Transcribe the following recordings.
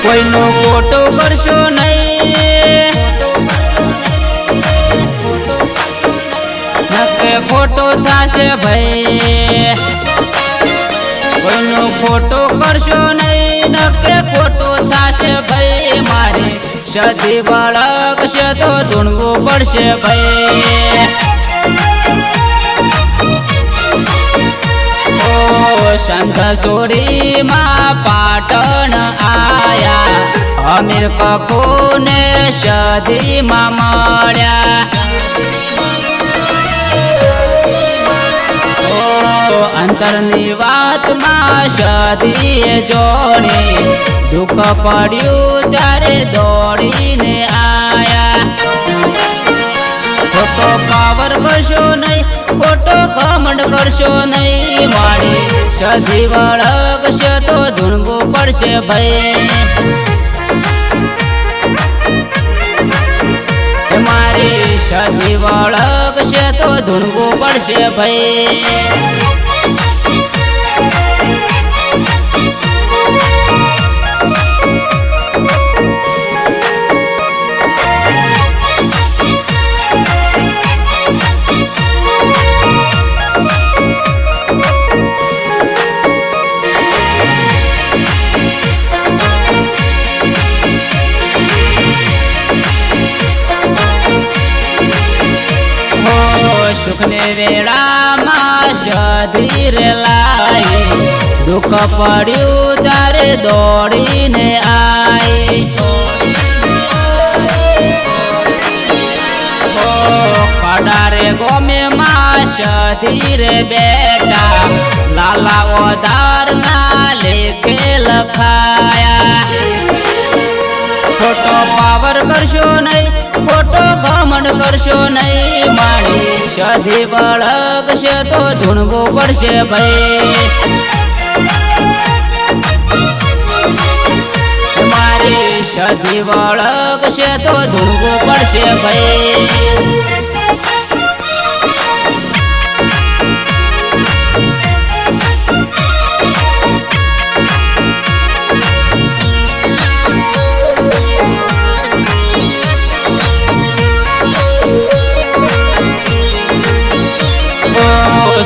કોઈનો ખોટો કરશો નહીં, નકે ખોટો થશે ભાઈ, કોઈનો ખોટો કરશો નહીં, નકે ખોટો થશે ભાઈ, મારે સદી વળગશે તો ધૂણવું પડશે ભાઈ। સંત સોરી માં પાટણ આયા, અમીર કકુ ને સદી માં મળ્યા। અંતરની વાતમાં સદીએ જોડી, દુઃખ પડ્યું ત્યારે દોડીને આયા। ખોટો પાવર કરશો નહીં, ખોટો ઘમંડ કરશો નહીં, મારી સદી વળગશે તો ધૂણવું પડશે ભાઈ, મારી સદી વળગશે તો ધૂણવું પડશે ભાઈ। સુખને વેળામાં સદી રે લાઈ, દુઃખ પડ્યું ત્યારે દોડીને આઈ। કડારે ગોમે માં સદી રે બેટા, લાલા ઓધાર ના લેખે લખાયા। ખોટો પાવર કરશો નહીં, ખોટો ઘમંડ કરશો નહીં, મારી સદી વળગશે તો ધૂણવું પડશે ભાઈ, મારી સદી વળગશે તો ધૂણવું પડશે ભાઈ।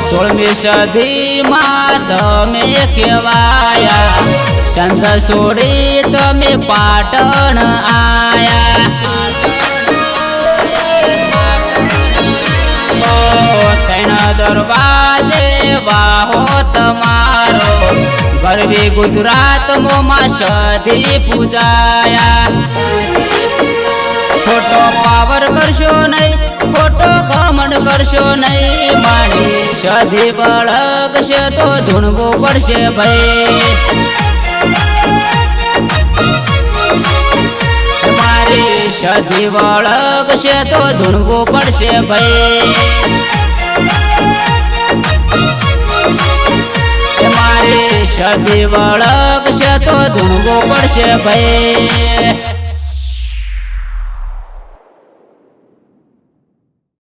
સોળમી સદી માં તમે કહેવાયા, સંત સોડી તમે પાટણ આયા। ત્રણ દરવાજે વાહો તમારો, ગરવી ગુજરાત માં સદી પૂજાયા। ખોટો પાવર કરશો નહીં, ખોટો ઘમંડ કરશો નહીં, મારી સદી વળગશે તો ધૂણવું પડશે ભાઈ, મારી સદી વળગશે તો ધૂણવું પડશે ભાઈ, મારી સદી વળગશે તો ધૂણવું પડશે ભાઈ।